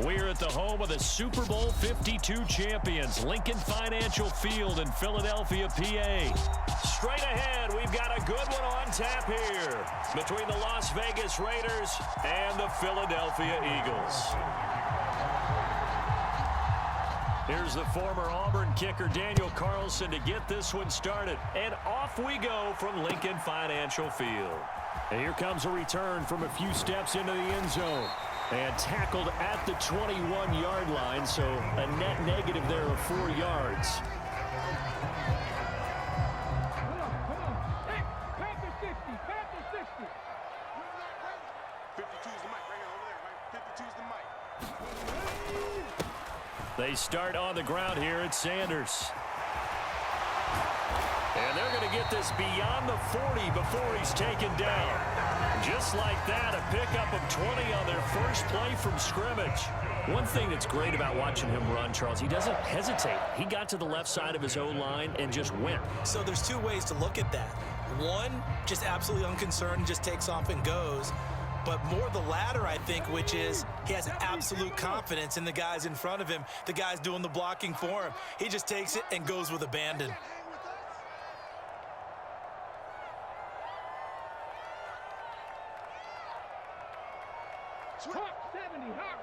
We're at the home of the Super Bowl 52 champions, Lincoln Financial Field in Philadelphia, PA. Straight ahead, we've got a good one on tap here between the Las Vegas Raiders and the Philadelphia Eagles. Here's the former Auburn kicker, Daniel Carlson, to get this one started. And off we go from Lincoln Financial Field. And here comes a return from a few steps into the end zone. And tackled at the 21-yard line, so a net negative there of 4 yards. Hey, Panther 60, Panther 60. 52's the mic right here, over there, right? 52's the mic. They start on the ground here at Sanders. And they're going to get this beyond the 40 before he's taken down. Just like that, a pickup of 20 on their first play from scrimmage. One thing that's great about watching him run, Charles, he doesn't hesitate. He got to the left side of his O-line and just went. So there's two ways to look at that. One, just absolutely unconcerned, just takes off and goes. But more the latter, I think, which is he has absolute confidence in the guys in front of him, the guys doing the blocking for him. He just takes it and goes with abandon. Hawk 70, Hawk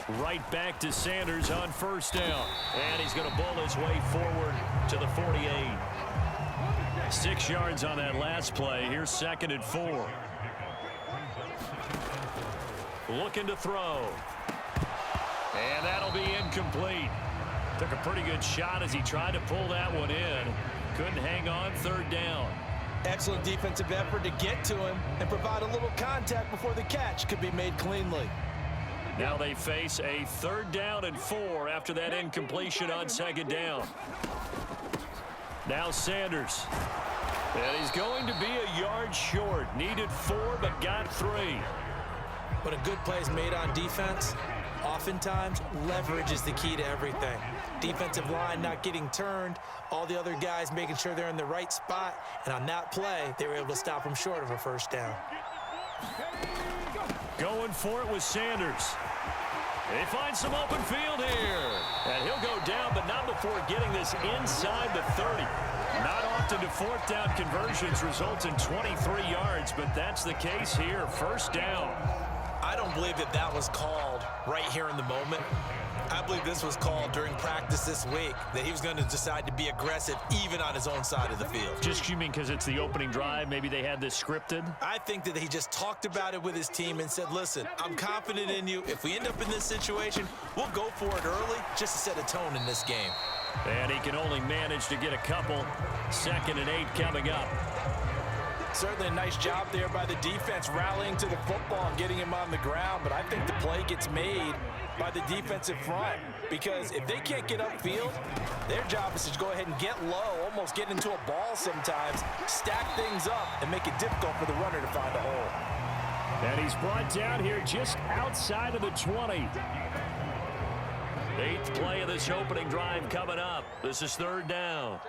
70. Right back to Sanders on first down. And he's going to bull his way forward to the 48. 6 yards on that last play. Here's 2nd and 4. Looking to throw. And that'll be incomplete. Took a pretty good shot as he tried to pull that one in. Couldn't hang on, 3rd down. Excellent defensive effort to get to him and provide a little contact before the catch could be made cleanly. Now they face a 3rd down and 4 after that incompletion on 2nd down. Now Sanders. And he's going to be a yard short. Needed 4 but got 3. When a good play is made on defense, oftentimes leverage is the key to everything. Defensive line not getting turned, all the other guys making sure they're in the right spot, and on that play, they were able to stop him short of a 1st down. Going for it with Sanders. They find some open field here. And he'll go down, but not before getting this inside the 30. Not often do 4th down conversions result in 23 yards, but that's the case here. 1st down. I don't believe that was called right here in the moment. I believe this was called during practice this week, that he was going to decide to be aggressive even on his own side of the field. Just you mean because it's the opening drive? Maybe they had this scripted? I think that he just talked about it with his team and said, listen, I'm confident in you. If we end up in this situation, we'll go for it early just to set a tone in this game. And he can only manage to get a couple. 2nd and 8 coming up. Certainly a nice job there by the defense rallying to the football and getting him on the ground, but I think the play gets made by the defensive front because if they can't get upfield, their job is to go ahead and get low, almost get into a ball sometimes, stack things up, and make it difficult for the runner to find a hole. And he's brought down here just outside of the 20. 8th play of this opening drive coming up. This is 3rd down.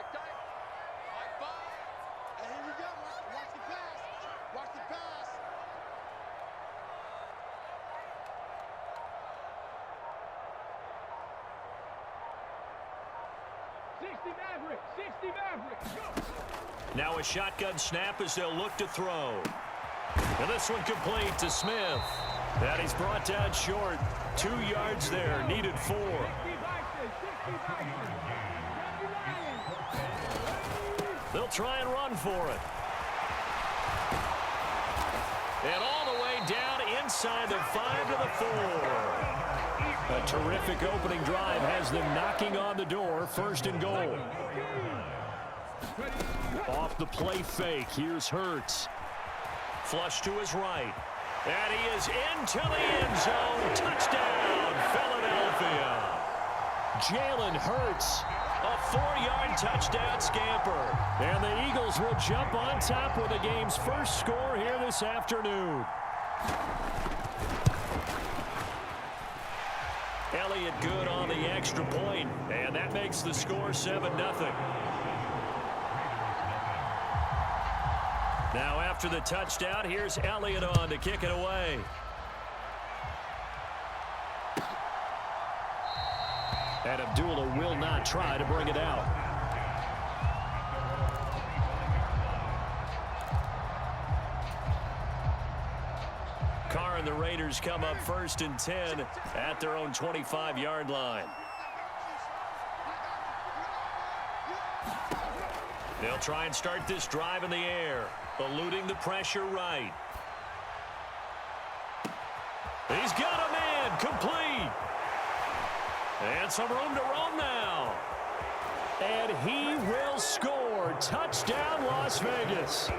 Now a shotgun snap as they'll look to throw. And this one complete to Smith. And he's brought down short. 2 yards there, needed 4. They'll try and run for it. And all the way down inside the 5 to the 4. A terrific opening drive has them knocking on the door. 1st and goal. Off the play fake. Here's Hurts. Flush to his right. And he is into the end zone. Touchdown, Philadelphia. Jalen Hurts, a 4-yard touchdown scamper. And the Eagles will jump on top with the game's first score here this afternoon. Elliott good on the extra point, and that makes the score 7-0. Now after the touchdown, here's Elliott on to kick it away. And Abdullah will not try to bring it out. Carr and the Raiders come up 1st and 10 at their own 25-yard line. They'll try and start this drive in the air, eluding the pressure right. He's got a man, complete. And some room to roam now. And he will score. Touchdown, Las Vegas.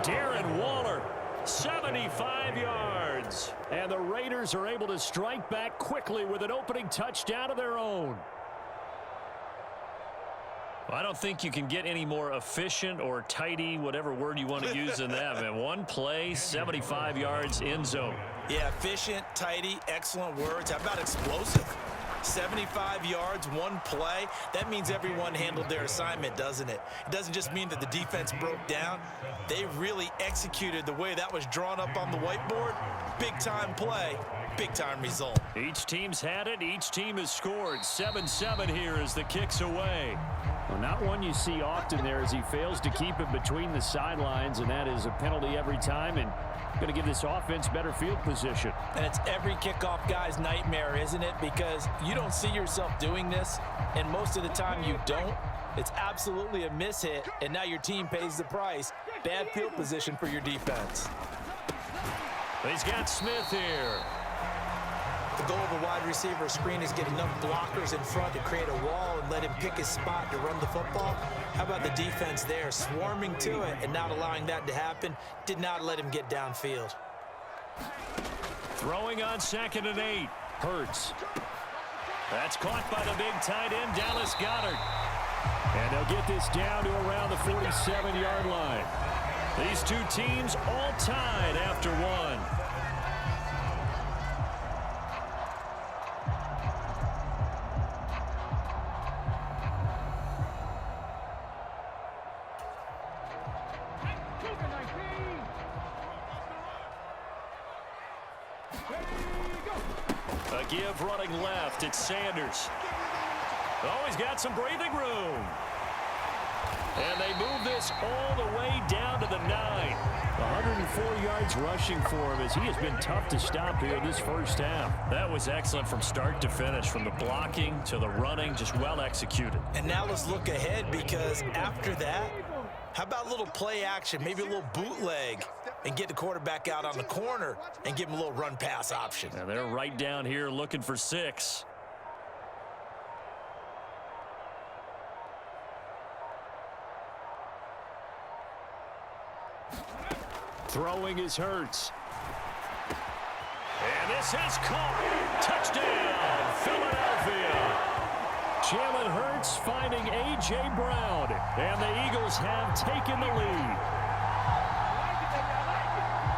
Darren Waller, 75 yards. And the Raiders are able to strike back quickly with an opening touchdown of their own. I don't think you can get any more efficient or tidy, whatever word you want to use in that, man. One play, 75 yards, end zone. Yeah, efficient, tidy, excellent words. How about explosive? 75 yards, one play. That means everyone handled their assignment, doesn't it? It doesn't just mean that the defense broke down. They really executed the way that was drawn up on the whiteboard. Big-time play, big-time result. Each team's had it. Each team has scored. 7-7 here as the kick's away. Well, not one you see often there as he fails to keep it between the sidelines, and that is a penalty every time, and going to give this offense better field position. And it's every kickoff guy's nightmare, isn't it? Because you don't see yourself doing this, and most of the time you don't. It's absolutely a mishit, and now your team pays the price. Bad field position for your defense. He's got Smith here. The goal of a wide receiver screen is get enough blockers in front to create a wall and let him pick his spot to run the football. How about the defense there, swarming to it and not allowing that to happen? Did not let him get downfield. Throwing on 2nd and 8. Hurts. That's caught by the big tight end, Dallas Goedert. And they'll get this down to around the 47-yard line. These two teams all tied after one. A give running left. It's Sanders. Oh, he's got some breathing room. And they move this all the way down to the 9. 104 yards rushing for him as he has been tough to stop here this first half. That was excellent from start to finish, from the blocking to the running, just well executed. And now let's look ahead, because after that, how about a little play action, maybe a little bootleg, and get the quarterback out on the corner and give him a little run-pass option. And they're right down here looking for 6. Throwing is Hurts. And this is caught. Touchdown, Philadelphia. Jalen Hurts finding A.J. Brown, and the Eagles have taken the lead.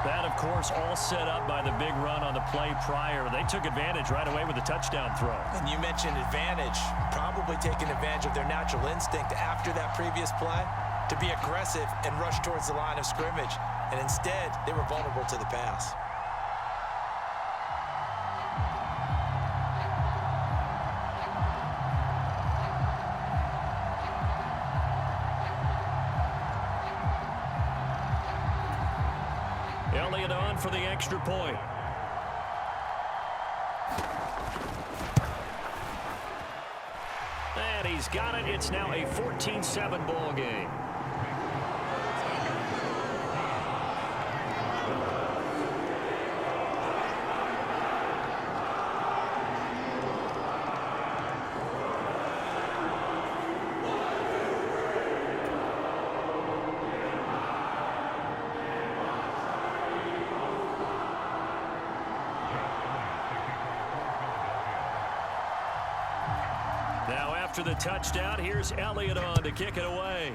That, of course, all set up by the big run on the play prior. They took advantage right away with the touchdown throw. And you mentioned advantage, probably taking advantage of their natural instinct after that previous play to be aggressive and rush towards the line of scrimmage. And instead, they were vulnerable to the pass. Elliott on for the extra point. And he's got it. It's now a 14-7 ball game. Now after the touchdown, here's Elliott on to kick it away.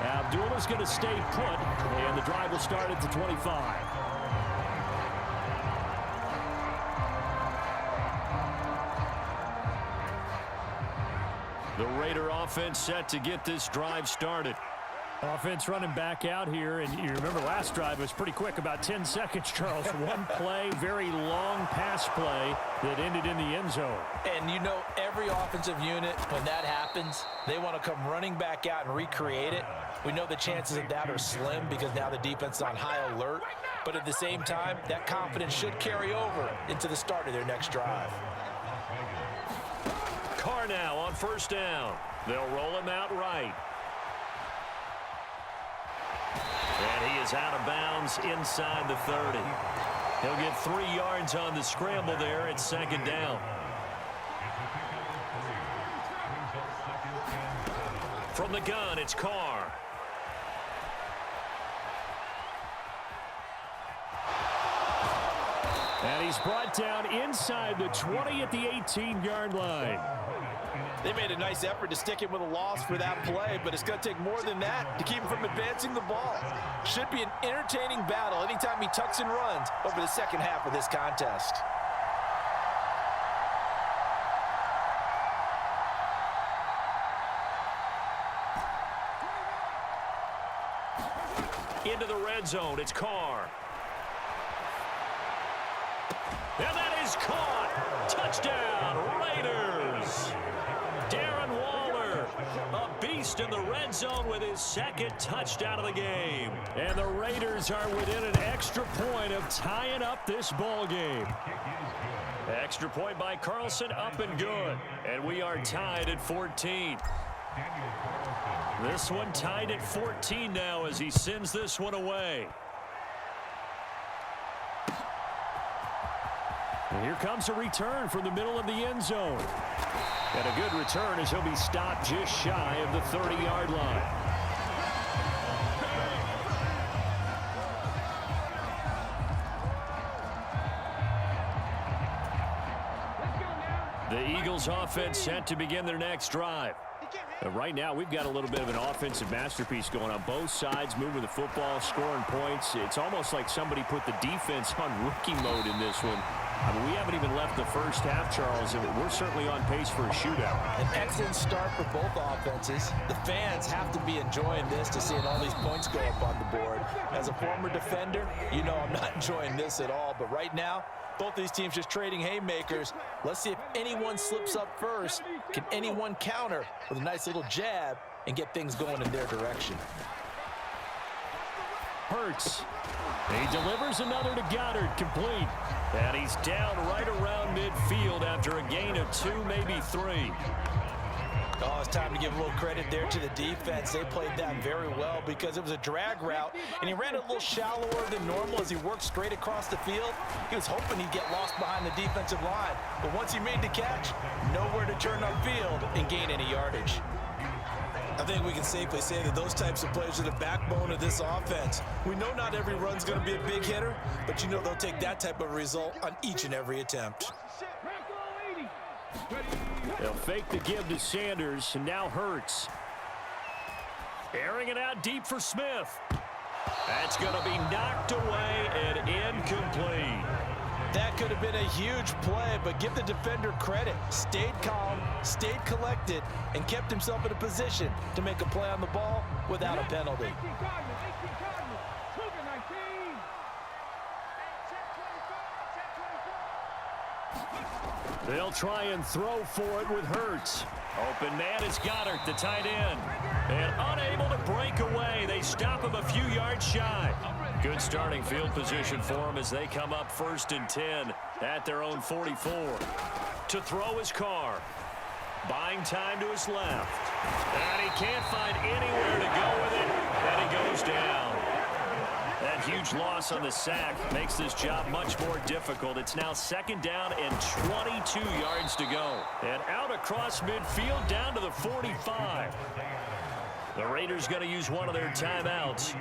Abdullah's going to stay put, and the drive will start at the 25. The Raider offense set to get this drive started. Offense running back out here, and you remember last drive was pretty quick, about 10 seconds, Charles. One play, very long pass play that ended in the end zone. And you know every offensive unit, when that happens, they want to come running back out and recreate it. We know the chances of that are slim because now the defense is on high alert. But at the same time, that confidence should carry over into the start of their next drive. Carr now on first down. They'll roll him out right. And he is out of bounds inside the 30. He'll get 3 yards on the scramble there at second down. From the gun, it's Carr. And he's brought down inside the 20 at the 18-yard line. They made a nice effort to stick him with a loss for that play, but it's going to take more than that to keep him from advancing the ball. Should be an entertaining battle anytime he tucks and runs over the second half of this contest. Into the red zone, it's Carr. And that is caught. Touchdown, Raiders. Darren Waller, a beast in the red zone with his second touchdown of the game. And the Raiders are within an extra point of tying up this ball game. Extra point by Carlson, up and good. And we are tied at 14. This one tied at 14 now as he sends this one away. And here comes a return from the middle of the end zone. And a good return as he'll be stopped just shy of the 30-yard line. The Eagles offense set to begin their next drive. Right now, we've got a little bit of an offensive masterpiece going on. Both sides moving the football, scoring points. It's almost like somebody put the defense on rookie mode in this one. I mean, we haven't even left the first half, Charles, and we're certainly on pace for a shootout. An excellent start for both offenses. The fans have to be enjoying this to seeing all these points go up on the board. As a former defender, you know I'm not enjoying this at all. But right now, both these teams just trading haymakers. Let's see if anyone slips up first. Can anyone counter with a nice little jab and get things going in their direction? Hurts. He delivers another to Goddard, complete. And he's down right around midfield after a gain of 2, maybe 3. Oh, it's time to give a little credit there to the defense. They played that very well because it was a drag route, and he ran it a little shallower than normal as he worked straight across the field. He was hoping he'd get lost behind the defensive line, but once he made the catch, nowhere to turn upfield and gain any yardage. I think we can safely say that those types of plays are the backbone of this offense. We know not every run's going to be a big hitter, but you know they'll take that type of result on each and every attempt. They'll fake the give to Sanders, and now Hurts. Airing it out deep for Smith. That's going to be knocked away and incomplete. That could have been a huge play, but give the defender credit. Stayed calm, stayed collected, and kept himself in a position to make a play on the ball without a penalty. They'll try and throw for it with Hurts. Open man is Goddard, the tight end. And unable to break away. They stop him a few yards shy. Good starting field position for him as they come up 1st and 10 at their own 44. To throw his Carr. Buying time to his left. And he can't find anywhere to go with it. And he goes down. That huge loss on the sack makes this job much more difficult. It's now 2nd down and 22 yards to go. And out across midfield down to the 45. The Raiders going to use one of their timeouts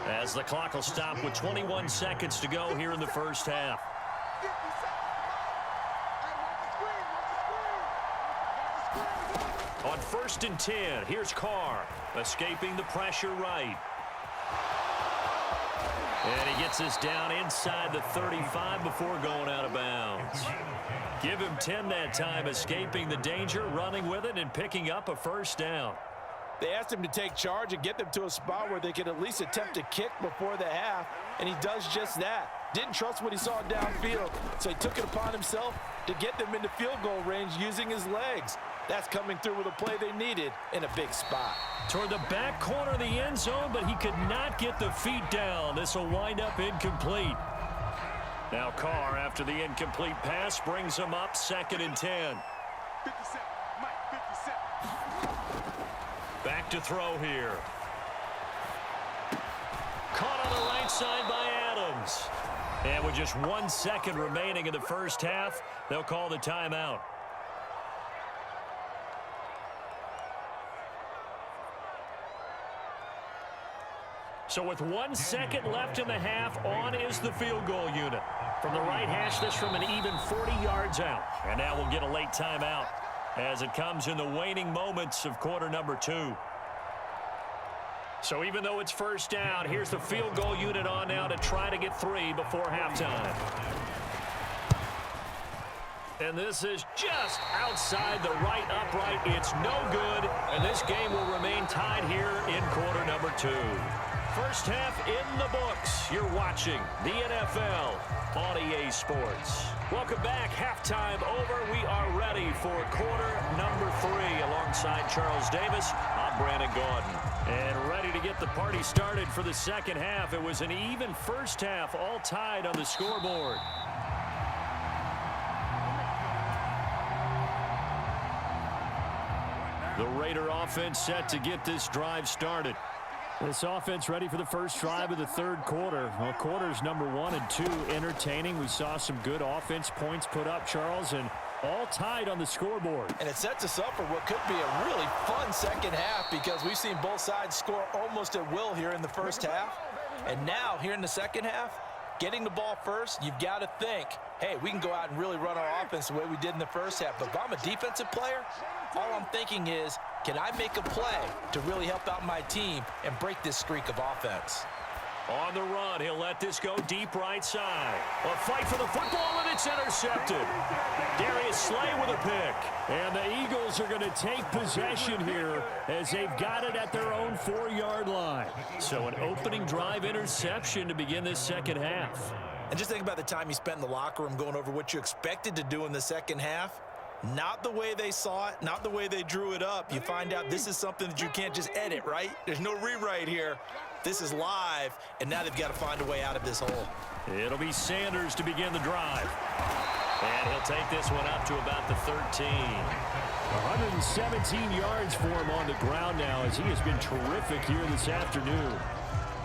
as the clock will stop with 21 seconds to go here in the first half. On 1st and 10, here's Carr, escaping the pressure right. And he gets this down inside the 35 before going out of bounds. Give him 10 that time, escaping the danger, running with it, and picking up a first down. They asked him to take charge and get them to a spot where they could at least attempt to kick before the half, and he does just that. Didn't trust what he saw downfield, so he took it upon himself to get them into field goal range using his legs. That's coming through with a play they needed in a big spot. Toward the back corner of the end zone, but he could not get the feet down. This will wind up incomplete. Now Carr, after the incomplete pass, brings him up 2nd and 10. 57, Mike, 57. Back to throw here. Caught on the right side by Adams. And with just 1 second remaining in the first half, they'll call the timeout. So with 1 second left in the half, on is the field goal unit. From the right hash, this from an even 40 yards out. And now we'll get a late timeout as it comes in the waning moments of quarter number 2. So even though it's first down, here's the field goal unit on now to try to get 3 before halftime. And this is just outside the right upright. It's no good, and this game will remain tied here in quarter number 2. First half in the books. You're watching the NFL on EA Sports. Welcome back. Halftime over. We are ready for quarter number 3. Alongside Charles Davis, I'm Brandon Gaudin. And ready to get the party started for the second half. It was an even first half, all tied on the scoreboard. The Raider offense set to get this drive started. This offense ready for the first drive of the third quarter. Well, quarters number 1 and 2 entertaining. We saw some good offense points put up, Charles, and all tied on the scoreboard. And it sets us up for what could be a really fun second half because we've seen both sides score almost at will here in the first half. And now, here in the second half, getting the ball first, you've got to think, hey, we can go out and really run our offense the way we did in the first half. But if I'm a defensive player, all I'm thinking is, can I make a play to really help out my team and break this streak of offense? On the run, he'll let this go deep right side. A fight for the football, and it's intercepted. Darius Slay with a pick. And the Eagles are going to take possession here as they've got it at their own 4-yard line. So an opening drive interception to begin this second half. And just think about the time you spent in the locker room going over what you expected to do in the second half. Not the way they saw it, not the way they drew it up. You find out this is something that you can't just edit, right? There's no rewrite here. This is live, and now they've got to find a way out of this hole. It'll be Sanders to begin the drive. And he'll take this one up to about the 13. 117 yards for him on the ground now as he has been terrific here this afternoon.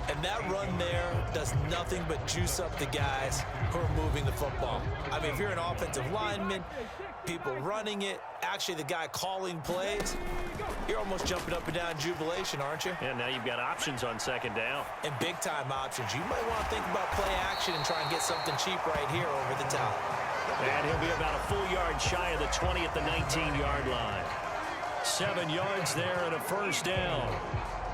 And that run there does nothing but juice up the guys who are moving the football. I mean, if you're an offensive lineman, people running it, actually the guy calling plays, you're almost jumping up and down in jubilation, aren't you? And now you've got options on second down. And big-time options. You might want to think about play action and try and get something cheap right here over the top. And he'll be about a full yard shy of the 20 at the 19-yard line. 7 yards there and a first down.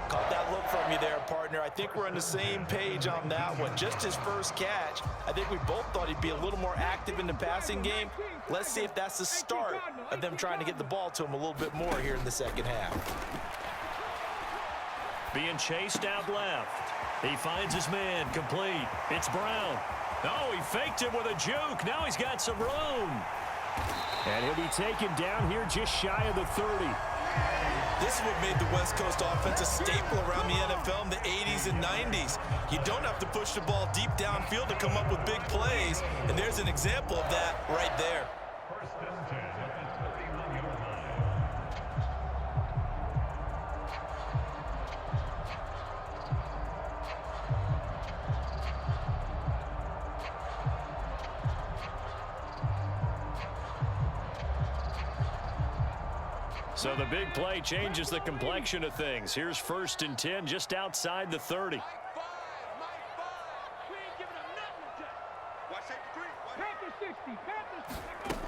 Caught that look from you there, partner. I think we're on the same page on that one. Just his first catch. I think we both thought he'd be a little more active in the passing game. Let's see if that's the start of them trying to get the ball to him a little bit more here in the second half. Being chased out left. He finds his man, complete. It's Brown. Oh, he faked him with a juke. Now he's got some room. And he'll be taken down here just shy of the 30. This is what made the West Coast offense a staple around the NFL in the 80s and 90s. You don't have to push the ball deep downfield to come up with big plays, and there's an example of that right there. So the big play changes the complexion of things. Here's 1st and 10 just outside the 30. We ain't giving them nothing to take. Watch safety 3. Panther 60. Panther 60.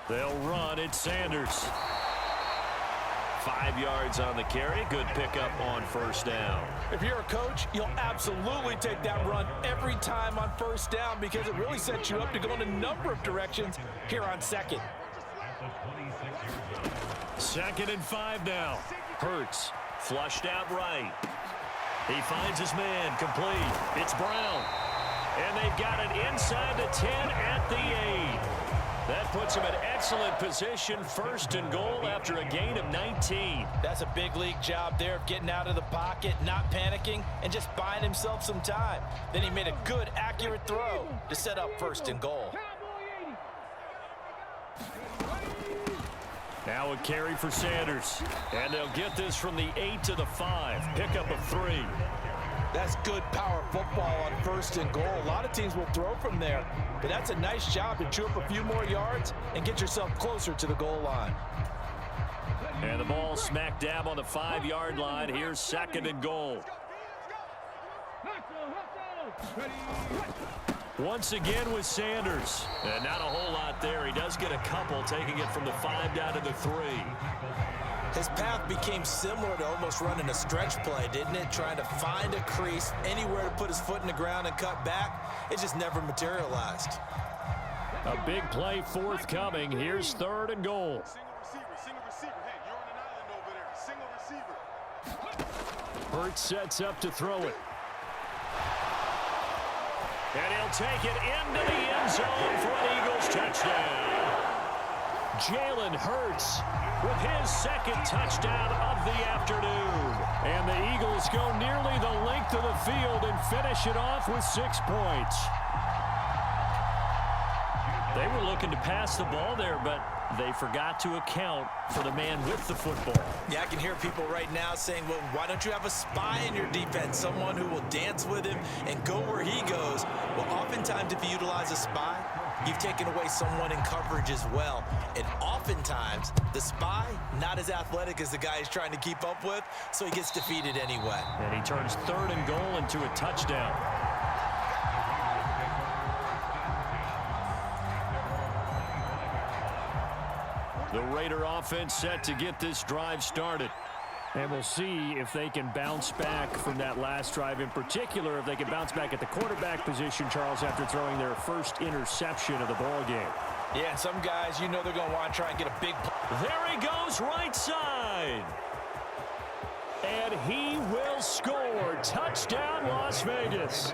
They'll run. It's Sanders. 5 yards on the carry. Good pickup on first down. If you're a coach, you'll absolutely take that run every time on first down because it really sets you up to go in a number of directions here on second. 2nd and 5 now. Hurts flushed out right. He finds his man complete. It's Brown. And they've got it inside the 10 at the 8. That puts him in excellent position, 1st and goal after a gain of 19. That's a big league job there of getting out of the pocket, not panicking, and just buying himself some time. Then he made a good, accurate throw to set up 1st and goal. Now a carry for Sanders. And they'll get this from the 8 to the 5. Pickup of 3. That's good power football on 1st and goal. A lot of teams will throw from there, but that's a nice job to chew up a few more yards and get yourself closer to the goal line. And the ball smack dab on the 5-yard line. Here's 2nd and goal. Once again with Sanders. And not a whole lot there. He does get a couple, taking it from the 5 down to the 3. His path became similar to almost running a stretch play, didn't it? Trying to find a crease, anywhere to put his foot in the ground and cut back. It just never materialized. A big play forthcoming. Here's 3rd and goal. Single receiver. Hey, you're on an island over there. Single receiver. Hurts sets up to throw it. And he'll take it into the end zone for an Eagles touchdown. Jalen Hurts with his 2nd touchdown of the afternoon. And the Eagles go nearly the length of the field and finish it off with 6 points. They were looking to pass the ball there, but they forgot to account for the man with the football. Yeah, I can hear people right now saying, well, why don't you have a spy in your defense, someone who will dance with him and go where he goes? Well, oftentimes if you utilize a spy, you've taken away someone in coverage as well. And oftentimes, the spy, not as athletic as the guy he's trying to keep up with, so he gets defeated anyway. And he turns 3rd and goal into a touchdown. The Raider offense set to get this drive started. And we'll see if they can bounce back from that last drive. In particular, if they can bounce back at the quarterback position, Charles, after throwing their first interception of the ball game. Yeah, some guys, you know they're going to want to try and get a big play. There he goes, right side. And he will score. Touchdown, Las Vegas.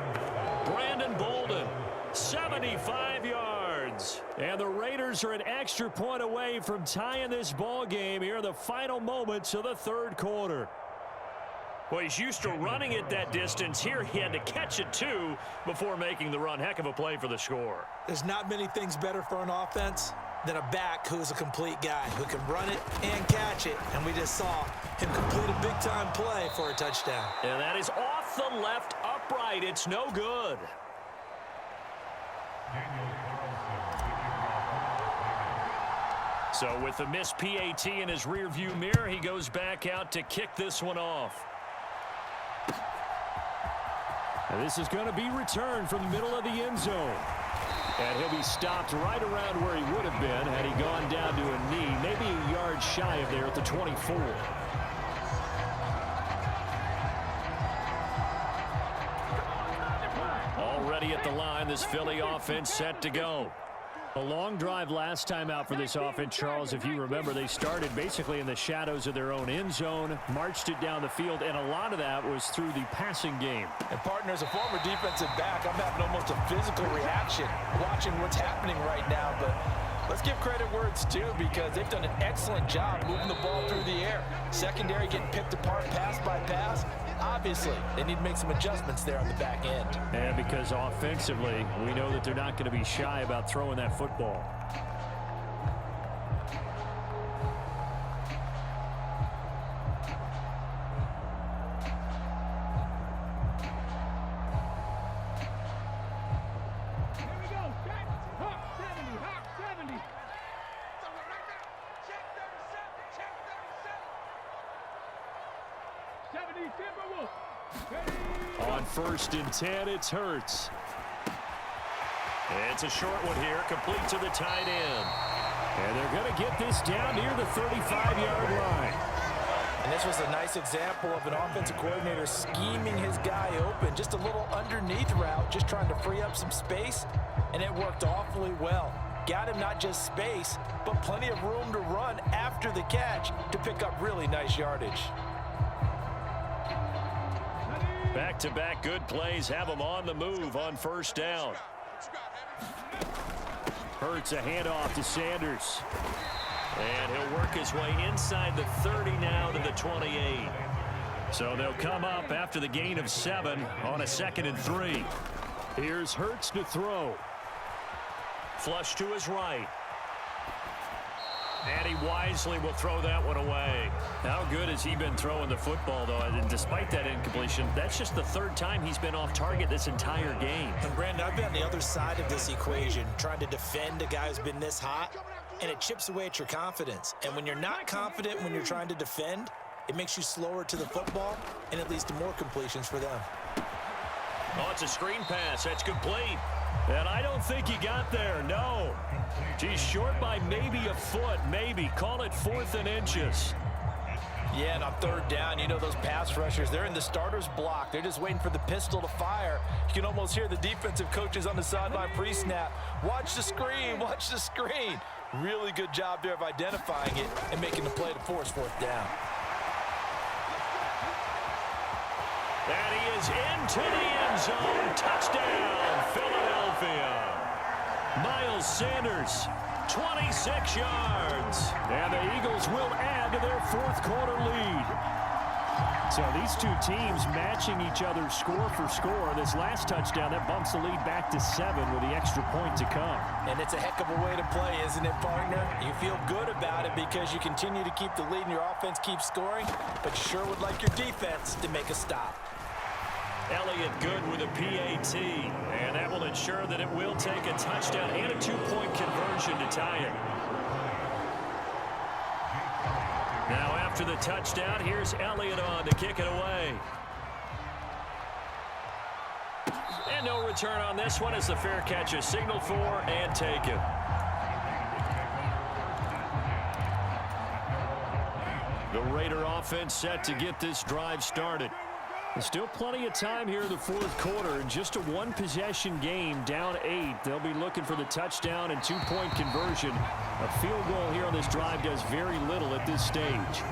Brandon Bolden, 75 yards. And the Raiders are an extra point away from tying this ball game here in the final moments of the 3rd quarter. Well, he's used to running it that distance. Here he had to catch it, too, before making the run. Heck of a play for the score. There's not many things better for an offense than a back who's a complete guy who can run it and catch it. And we just saw him complete a big-time play for a touchdown. And that is off the left upright. It's no good. So with the missed PAT in his rearview mirror, he goes back out to kick this one off. And this is going to be returned from the middle of the end zone. And he'll be stopped right around where he would have been had he gone down to a knee, maybe a yard shy of there at the 24. Already at the line, this Philly offense set to go. A long drive last time out for this offense, Charles. If you remember, they started basically in the shadows of their own end zone, marched it down the field, and a lot of that was through the passing game. And, partner, as a former defensive back, I'm having almost a physical reaction watching what's happening right now. But let's give credit where it's due because they've done an excellent job moving the ball through the air. Secondary getting picked apart pass by pass. Obviously, they need to make some adjustments there on the back end. And because offensively, we know that they're not going to be shy about throwing that football. Here we go. Hawk 70. Hawk 70. Check 37. Check 37. 70 Timberwolves. On 1st and 10, it's Hurts. It's a short one here, complete to the tight end. And they're going to get this down near the 35-yard line. And this was a nice example of an offensive coordinator scheming his guy open. Just a little underneath route, just trying to free up some space, and it worked awfully well. Got him not just space, but plenty of room to run after the catch to pick up really nice yardage. Back-to-back good plays have him on the move on first down. Hurts a handoff to Sanders. And he'll work his way inside the 30 now to the 28. So they'll come up after the gain of 7 on a 2nd and 3. Here's Hurts to throw. Flush to his right. And he wisely will throw that one away. How good has he been throwing the football, though? And despite that incompletion, that's just the 3rd time he's been off target this entire game. And Brandon, I've been on the other side of this equation, trying to defend a guy who's been this hot, and it chips away at your confidence. And when you're not confident when you're trying to defend, it makes you slower to the football, and it leads to more completions for them. Oh, it's a screen pass. That's complete. And I don't think he got there, no. He's short by maybe a foot, maybe. Call it 4th and inches. Yeah, and on 3rd down, you know those pass rushers, they're in the starter's block. They're just waiting for the pistol to fire. You can almost hear the defensive coaches on the sideline pre-snap. Watch the screen, watch the screen. Really good job there of identifying it and making the play to force 4th down. And he is into the end zone. Touchdown, Philadelphia. Miles Sanders, 26 yards. And the Eagles will add to their 4th quarter lead. So these two teams matching each other score for score. This last touchdown, that bumps the lead back to 7 with the extra point to come. And it's a heck of a way to play, isn't it, partner? You feel good about it because you continue to keep the lead and your offense keeps scoring, but you sure would like your defense to make a stop. Elliott good with a PAT, and that will ensure that it will take a touchdown and a 2-point conversion to tie it. Now after the touchdown, here's Elliott on to kick it away. And no return on this one as the fair catch is signaled for and taken. The Raider offense set to get this drive started. There's still plenty of time here in the 4th quarter. In just a 1-possession game, down 8. They'll be looking for the touchdown and 2-point conversion. A field goal here on this drive does very little at this stage.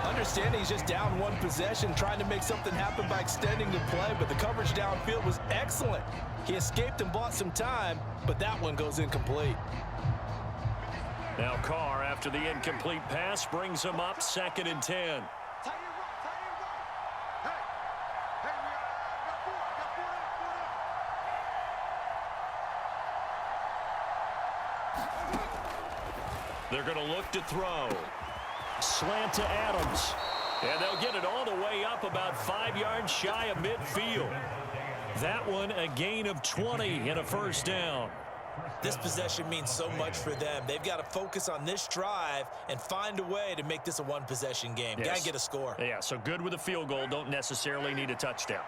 Understanding he's just down 1 possession, trying to make something happen by extending the play, but the coverage downfield was excellent. He escaped and bought some time, but that one goes incomplete. Now Carr, after the incomplete pass, brings him up 2nd and 10. They're going to look to throw. Slant to Adams. And they'll get it all the way up about 5 yards shy of midfield. That one a gain of 20 and a 1st down. This possession means so much for them. They've got to focus on this drive and find a way to make this a 1-possession game. Yes. Got to get a score. Yeah, so good with a field goal. Don't necessarily need a touchdown.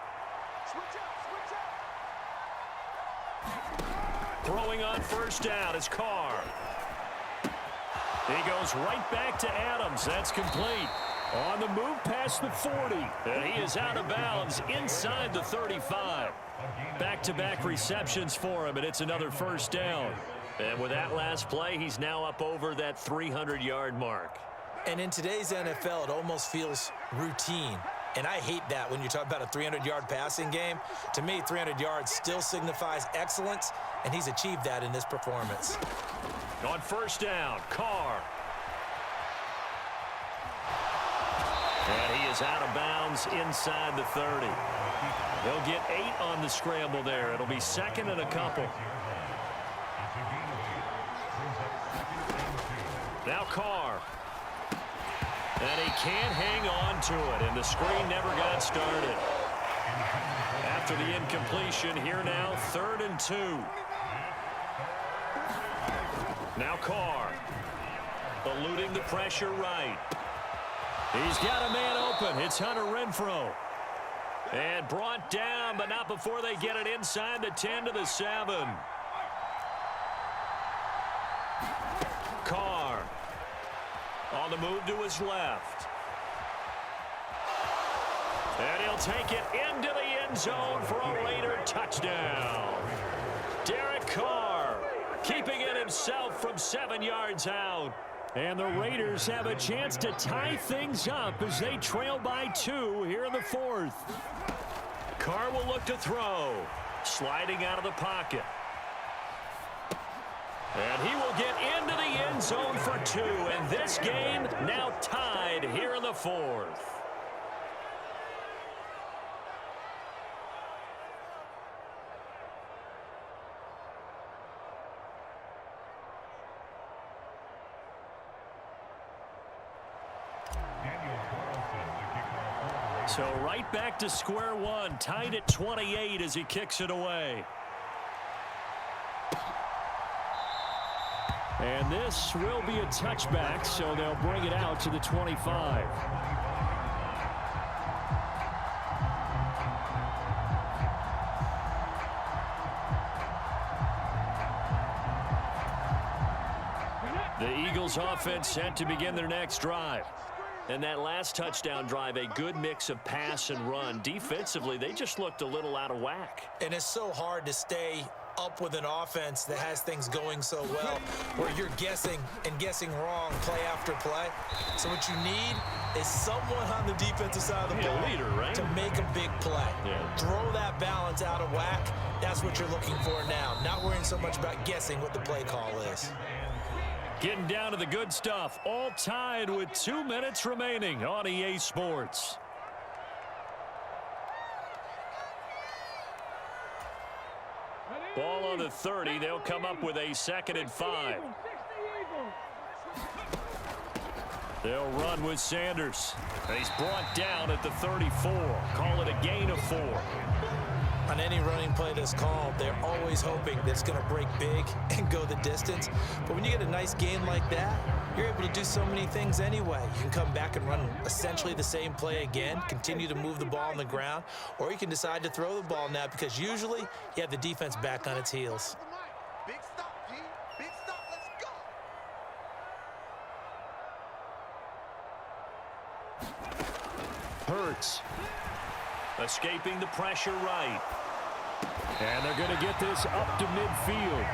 Throwing on 1st down is Carr. He goes right back to Adams. That's complete. On the move past the 40. And he is out of bounds inside the 35. Back-to-back receptions for him, and it's another 1st down. And with that last play, he's now up over that 300-yard mark. And in today's NFL, it almost feels routine. And I hate that when you talk about a 300-yard passing game. To me, 300 yards still signifies excellence, and he's achieved that in this performance. On 1st down, Carr. And he is out of bounds inside the 30. They'll get 8 on the scramble there. It'll be 2nd and a couple. Now Carr. And he can't hang on to it, and the screen never got started. After the incompletion, here now, 3rd and 2. Now Carr, eluding the pressure right. He's got a man open. It's Hunter Renfrow. And brought down, but not before they get it inside the 10 to the 7. Carr on the move to his left. And he'll take it into the end zone for a Raider touchdown. Derek Carr keeping it himself from 7 yards out. And the Raiders have a chance to tie things up as they trail by 2 here in the 4th. Carr will look to throw. Sliding out of the pocket. And he will get into the end zone for 2. And this game now tied here in the 4th. So right back to square one, tied at 28 as he kicks it away. And this will be a touchback, so they'll bring it out to the 25. The Eagles offense set to begin their next drive. And that last touchdown drive, a good mix of pass and run. Defensively, they just looked a little out of whack. And it's so hard to stay up with an offense that has things going so well, where you're guessing and guessing wrong play after play. So what you need is someone on the defensive side of the ball leader, right? to make a big play. Yeah. Throw that balance out of whack. That's what you're looking for now. Not worrying so much about guessing what the play call is. Getting down to the good stuff. All tied with 2 minutes remaining on EA Sports. Ball on the 30. They'll come up with a 2nd and 5. They'll run with Sanders. And he's brought down at the 34. Call it a gain of 4. On any running play that's called, they're always hoping that it's going to break big and go the distance. But when you get a nice game like that, you're able to do so many things anyway. You can come back and run essentially the same play again, continue to move the ball on the ground, or you can decide to throw the ball now because usually you have the defense back on its heels. Big stop, G. Big stop. Let's go. Hurts. Escaping the pressure right. And they're going to get this up to midfield.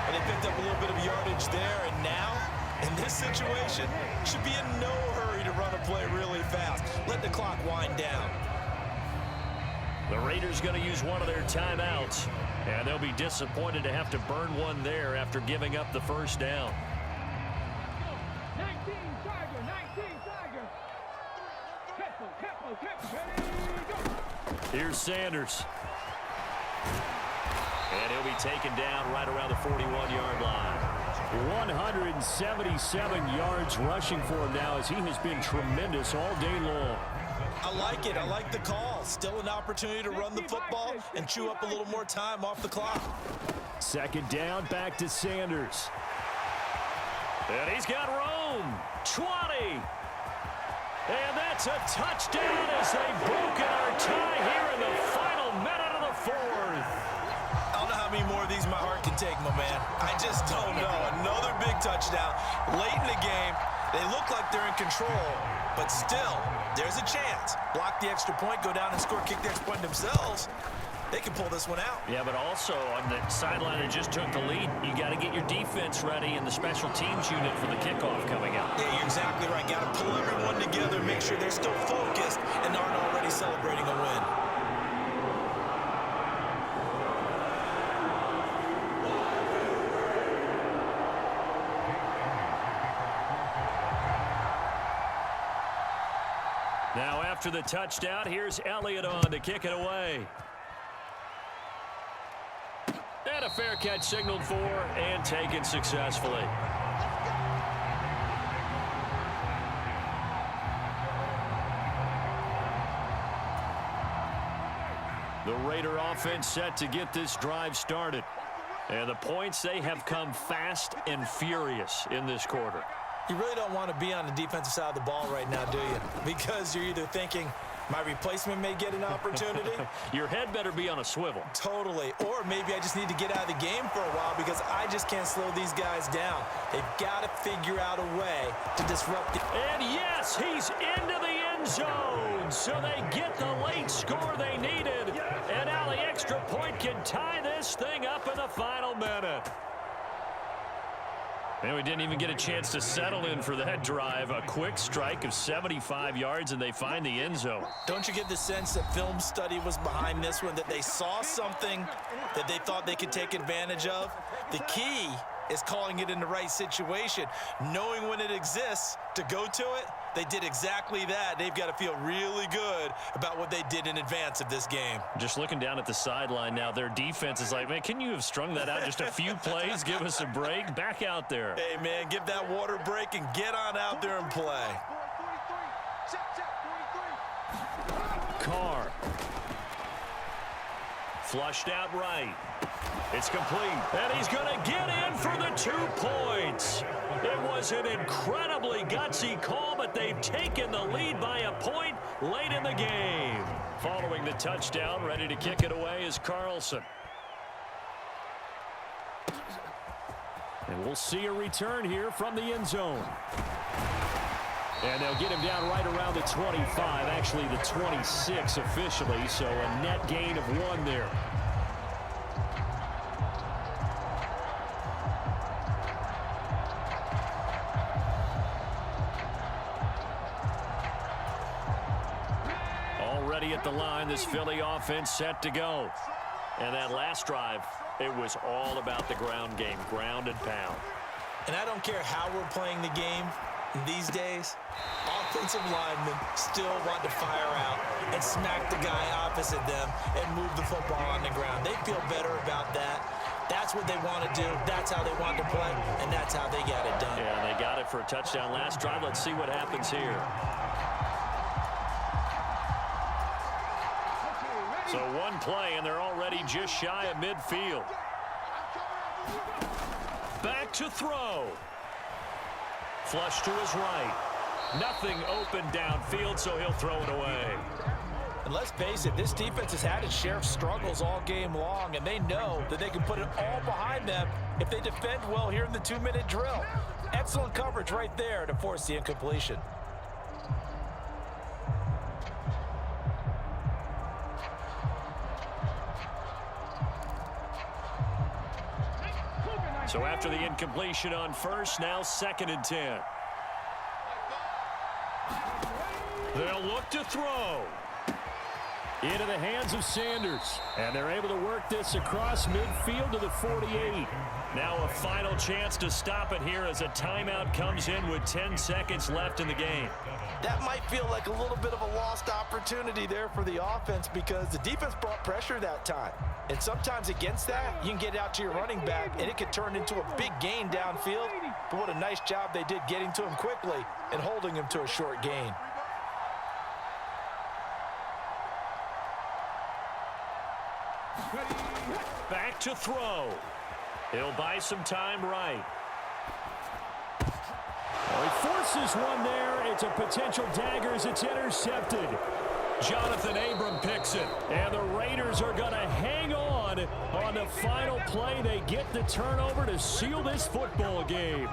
And they picked up a little bit of yardage there, and now, in this situation, should be in no hurry to run a play really fast. Let the clock wind down. The Raiders going to use one of their timeouts. And they'll be disappointed to have to burn one there after giving up the first down. 19 Tiger, 19 Tiger. Capo, ready, go. Here's Sanders. And he'll be taken down right around the 41-yard line. 177 yards rushing for him now as he has been tremendous all day long. I like it. I like the call. Still an opportunity to run the football and chew up a little more time off the clock. 2nd down, back to Sanders. And he's got room. 20. And that's a touchdown as they've broken our tie here in the final minute of the 4th. I don't know how many more of these my heart can take, my man. I just don't know. Another big touchdown late in the game. They look like they're in control, but still, there's a chance. Block the extra point, go down and score, kick the extra point themselves. They can pull this one out. Yeah, but also on the sideline that just took the lead, you got to get your defense ready and the special teams unit for the kickoff coming out. Yeah, you're exactly right. Got to pull everyone together, make sure they're still focused and aren't already celebrating a win. Now after the touchdown, here's Elliott on to kick it away. And a fair catch signaled for and taken successfully. The Raider offense set to get this drive started. And the points, they have come fast and furious in this quarter. You really don't want to be on the defensive side of the ball right now, do you? Because you're either thinking, my replacement may get an opportunity. Your head better be on a swivel. Totally. Or maybe I just need to get out of the game for a while because I just can't slow these guys down. They've got to figure out a way to disrupt it. And yes, he's into the end end zone. So they get the late score they needed. And now the extra point can tie this thing up in the final minute. And we didn't even get a chance to settle in for that drive. A quick strike of 75 yards, and they find the end zone. Don't you get the sense that film study was behind this one, that they saw something that they thought they could take advantage of? The key is calling it in the right situation, knowing when it exists to go to it. They did exactly that. They've got to feel really good about what they did in advance of this game. Just looking down at the sideline now, their defense is like, man, can you have strung that out just a few plays? Give us a break. Back out there. Hey, man, give that water break and get on out there and play. Carr. Flushed out right. It's complete. And he's going to get in for the 2 points. It was an incredibly gutsy call, but they've taken the lead by a point late in the game. Following the touchdown, ready to kick it away is Carlson. And we'll see a return here from the end zone. And they'll get him down right around the 25, actually the 26 officially, so a net gain of 1 there. Already at the line, this Philly offense set to go. And that last drive, it was all about the ground game, ground and pound. And I don't care how we're playing the game these days, offensive linemen still want to fire out and smack the guy opposite them and move the football on the ground. They feel better about that. That's what they want to do. That's how they want to play, and that's how they got it done. Yeah, they got it for a touchdown last drive. Let's see what happens here. So 1 play, and they're already just shy of midfield. Back to throw. Flush to his right. Nothing open downfield, so he'll throw it away. And let's face it, this defense has had its share of struggles all game long, and they know that they can put it all behind them if they defend well here in the 2-minute drill. Excellent coverage right there to force the incompletion. So after the incompletion on first, now 2nd and 10. They'll look to throw. Into the hands of Sanders. And they're able to work this across midfield to the 48. Now a final chance to stop it here as a timeout comes in with 10 seconds left in the game. That might feel like a little bit of a lost opportunity there for the offense because the defense brought pressure that time. And sometimes against that, you can get out to your running back, and it could turn into a big gain downfield. But what a nice job they did getting to him quickly and holding him to a short gain. Back to throw. He'll buy some time right. Well, he forces one there. It's a potential dagger as it's intercepted. Jonathan Abram picks it. And the Raiders are going to hang on the final play. They get the turnover to seal this football game.